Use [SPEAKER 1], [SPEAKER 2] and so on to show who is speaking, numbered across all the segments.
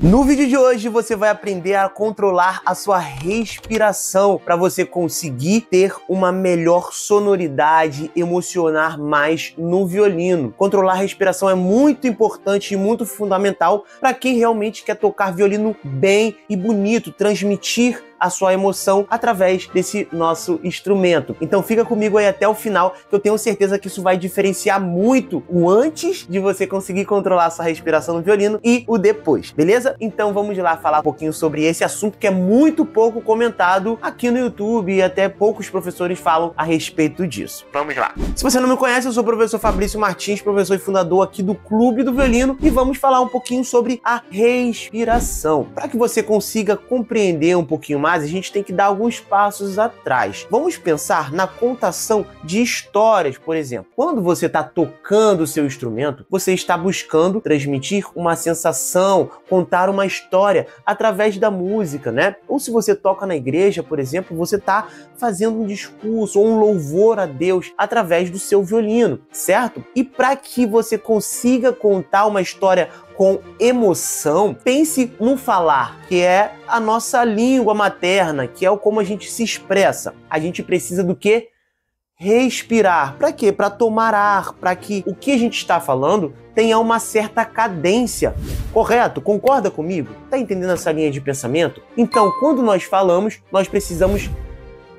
[SPEAKER 1] No vídeo de hoje você vai aprender a controlar a sua respiração para você conseguir ter uma melhor sonoridade, emocionar mais no violino. Controlar a respiração é muito importante e muito fundamental para quem realmente quer tocar violino bem e bonito, transmitir a sua emoção através desse nosso instrumento. Então fica comigo aí até o final, que eu tenho certeza que isso vai diferenciar muito o antes de você conseguir controlar a sua respiração no violino e o depois, beleza? Então vamos lá falar um pouquinho sobre esse assunto que é muito pouco comentado aqui no YouTube e até poucos professores falam a respeito disso. Vamos lá. Se você não me conhece, eu sou o professor Fabrício Martins, professor e fundador aqui do Clube do Violino, e vamos falar um pouquinho sobre a respiração. Para que você consiga compreender um pouquinho mais, a gente tem que dar alguns passos atrás. Vamos pensar na contação de histórias, por exemplo. Quando você está tocando o seu instrumento, você está buscando transmitir uma sensação, contar uma história através da música, né? Ou se você toca na igreja, por exemplo, você está fazendo um discurso ou um louvor a Deus através do seu violino, certo? E para que você consiga contar uma história com emoção, pense no falar, que é a nossa língua materna, que é como a gente se expressa. A gente precisa do quê? Respirar. Para quê? Para tomar ar, para que o que a gente está falando tenha uma certa cadência. Correto? Concorda comigo? Tá entendendo essa linha de pensamento? Então, quando nós falamos, nós precisamos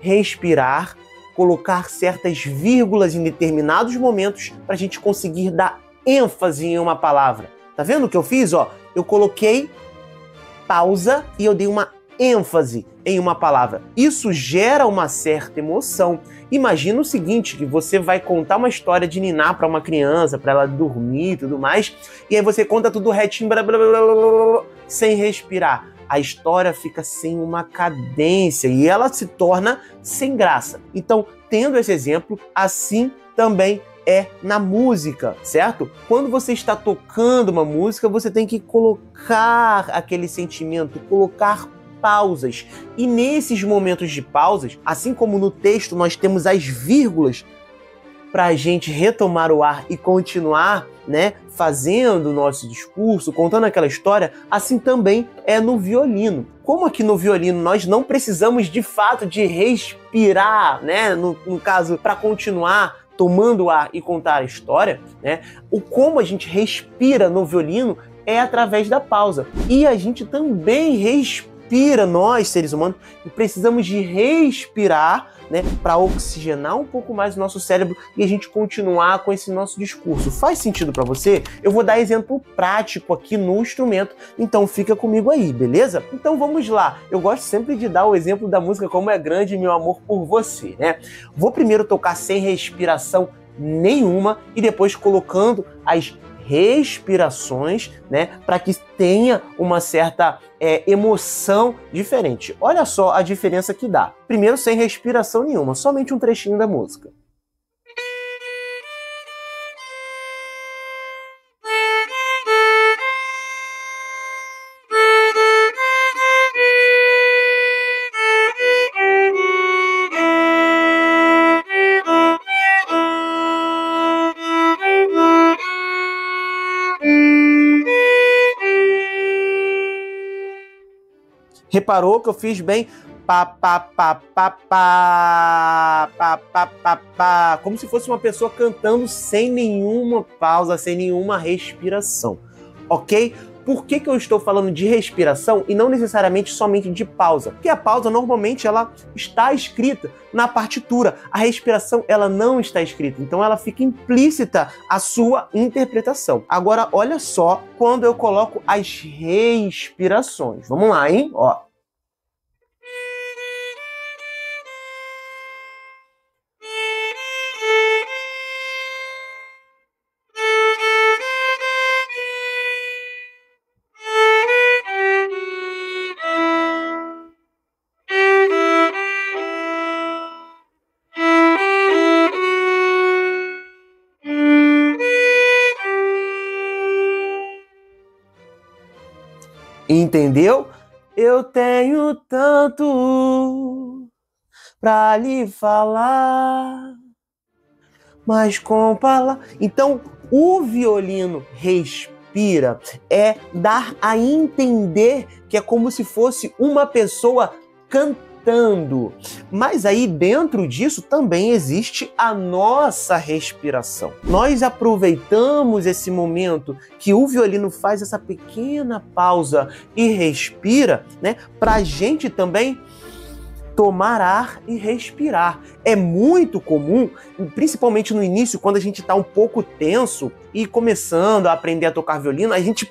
[SPEAKER 1] respirar, colocar certas vírgulas em determinados momentos para a gente conseguir dar ênfase em uma palavra. Tá vendo o que eu fiz? Ó, eu coloquei pausa e eu dei uma ênfase em uma palavra. Isso gera uma certa emoção. Imagina o seguinte, que você vai contar uma história de ninar para uma criança, para ela dormir e tudo mais, e aí você conta tudo retinho, blá, blá, blá, blá, blá, sem respirar. A história fica sem uma cadência e ela se torna sem graça. Então, tendo esse exemplo, assim também é na música, certo? Quando você está tocando uma música, você tem que colocar aquele sentimento, colocar pausas. E nesses momentos de pausas, assim como no texto nós temos as vírgulas para a gente retomar o ar e continuar, né, fazendo o nosso discurso, contando aquela história, assim também é no violino. Como aqui no violino nós não precisamos de fato de respirar, né, no caso, para continuar tomando ar e contar a história, né? O como a gente respira no violino é através da pausa. E a gente também respira, nós, seres humanos, e precisamos de respirar, né, para oxigenar um pouco mais o nosso cérebro e a gente continuar com esse nosso discurso. Faz sentido para você? Eu vou dar exemplo prático aqui no instrumento, então fica comigo aí, beleza? Então vamos lá. Eu gosto sempre de dar o exemplo da música Como é Grande Meu Amor por Você, né? Vou primeiro tocar sem respiração nenhuma e depois colocando as respirações, né, para que tenha uma certa emoção diferente. Olha só a diferença que dá. Primeiro sem respiração nenhuma, somente um trechinho da música. Reparou que eu fiz bem pá, pá, pá, pá, pá, pá, pá, pá, pá, como se fosse uma pessoa cantando sem nenhuma pausa, sem nenhuma respiração, ok? Por que eu estou falando de respiração e não necessariamente somente de pausa? Porque a pausa normalmente ela está escrita na partitura, a respiração ela não está escrita, então ela fica implícita a sua interpretação. Agora olha só quando eu coloco as respirações. Vamos lá, hein? Ó. Entendeu? Eu tenho tanto pra lhe falar, mas com palavras. Então, o violino respira respira, é dar a entender que é como se fosse uma pessoa cantando. Mas aí dentro disso também existe a nossa respiração. Nós aproveitamos esse momento que o violino faz essa pequena pausa e respira, né, para a gente também tomar ar e respirar. É muito comum, principalmente no início, quando a gente está um pouco tenso e começando a aprender a tocar violino, a gente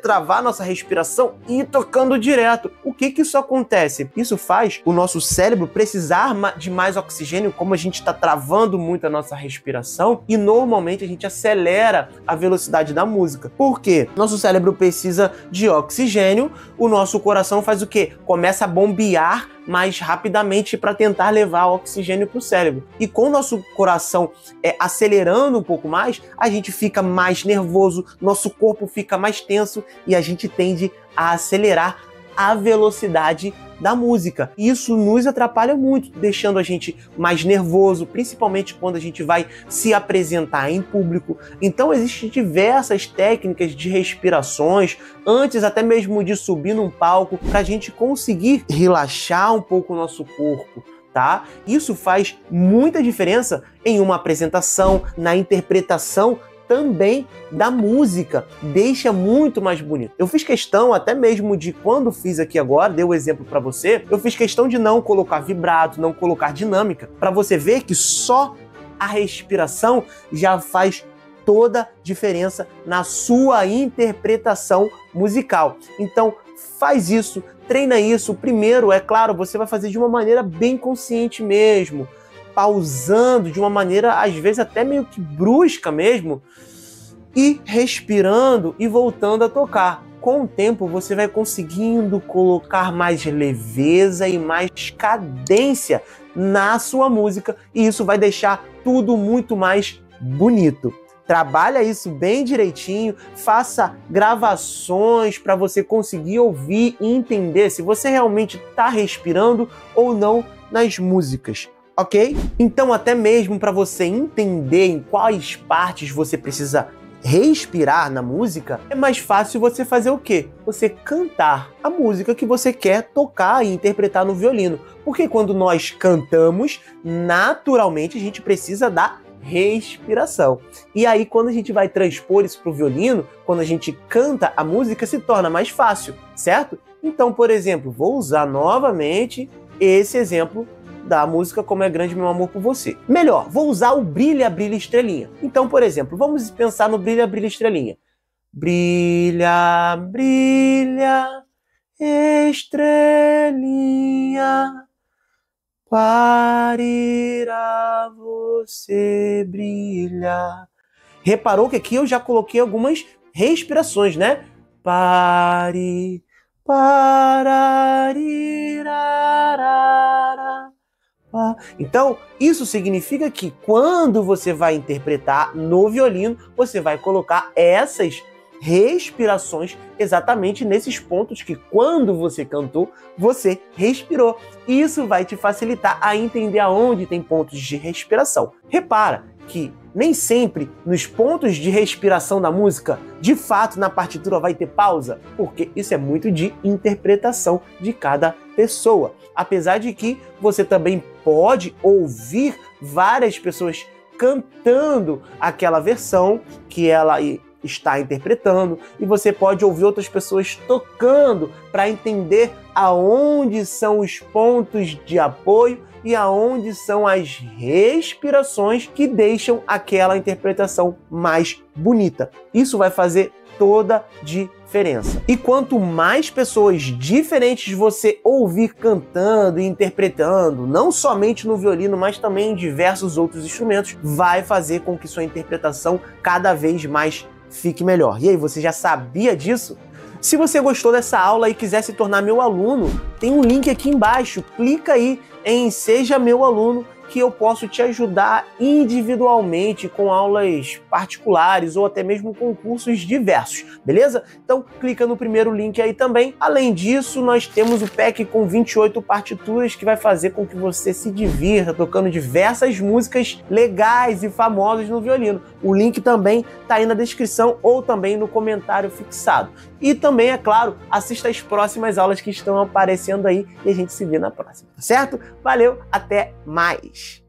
[SPEAKER 1] travar nossa respiração e ir tocando direto. O que isso acontece? Isso faz o nosso cérebro precisar de mais oxigênio, como a gente está travando muito a nossa respiração, e normalmente a gente acelera a velocidade da música. Por quê? Nosso cérebro precisa de oxigênio, o nosso coração faz o quê? Começa a bombear mais rapidamente para tentar levar oxigênio para o cérebro. E com o nosso coração acelerando um pouco mais, a gente fica mais nervoso, nosso corpo fica mais tenso e a gente tende a acelerar a velocidade da música. Isso nos atrapalha muito, deixando a gente mais nervoso, principalmente quando a gente vai se apresentar em público. Então existem diversas técnicas de respirações, antes até mesmo de subir num palco, para a gente conseguir relaxar um pouco o nosso corpo, tá? Isso faz muita diferença em uma apresentação, na interpretação também da música, deixa muito mais bonito. Eu fiz questão até mesmo de, quando fiz aqui agora, dei o exemplo para você, eu fiz questão de não colocar vibrato, não colocar dinâmica, para você ver que só a respiração já faz toda diferença na sua interpretação musical. Então, faz isso, treina isso. Primeiro, é claro, você vai fazer de uma maneira bem consciente mesmo, pausando de uma maneira, às vezes, até meio que brusca mesmo, e respirando e voltando a tocar. Com o tempo, você vai conseguindo colocar mais leveza e mais cadência na sua música, e isso vai deixar tudo muito mais bonito. Trabalha isso bem direitinho, faça gravações para você conseguir ouvir e entender se você realmente está respirando ou não nas músicas. Ok? Então, até mesmo para você entender em quais partes você precisa respirar na música, é mais fácil você fazer o quê? Você cantar a música que você quer tocar e interpretar no violino. Porque quando nós cantamos, naturalmente a gente precisa da respiração. E aí, quando a gente vai transpor isso para o violino, quando a gente canta a música, se torna mais fácil, certo? Então, por exemplo, vou usar novamente esse exemplo da música Como é Grande Meu Amor por Você. Melhor, vou usar o Brilha, Brilha, Estrelinha. Então, por exemplo, vamos pensar no Brilha, Brilha, Estrelinha. Brilha, brilha, estrelinha, para você brilhar. Reparou que aqui eu já coloquei algumas respirações, né? Pare, pararirarara. Então, isso significa que quando você vai interpretar no violino, você vai colocar essas respirações exatamente nesses pontos que, quando você cantou, você respirou. Isso vai te facilitar a entender aonde tem pontos de respiração. Repara que nem sempre nos pontos de respiração da música, de fato, na partitura vai ter pausa, porque isso é muito de interpretação de cada pessoa. Apesar de que você também pode ouvir várias pessoas cantando aquela versão que ela está interpretando, e você pode ouvir outras pessoas tocando para entender aonde são os pontos de apoio e aonde são as respirações que deixam aquela interpretação mais bonita. Isso vai fazer toda a diferença. E quanto mais pessoas diferentes você ouvir cantando e interpretando, não somente no violino, mas também em diversos outros instrumentos, vai fazer com que sua interpretação cada vez mais fique melhor. E aí, você já sabia disso? Se você gostou dessa aula e quiser se tornar meu aluno, tem um link aqui embaixo. Clica aí em Seja Meu Aluno que eu posso te ajudar individualmente com aulas particulares ou até mesmo com cursos diversos, beleza? Então clica no primeiro link aí também. Além disso, nós temos o pack com 28 partituras que vai fazer com que você se divirta tocando diversas músicas legais e famosas no violino. O link também tá aí na descrição ou também no comentário fixado. E também, é claro, assista as próximas aulas que estão aparecendo aí e a gente se vê na próxima, tá certo? Valeu, até mais!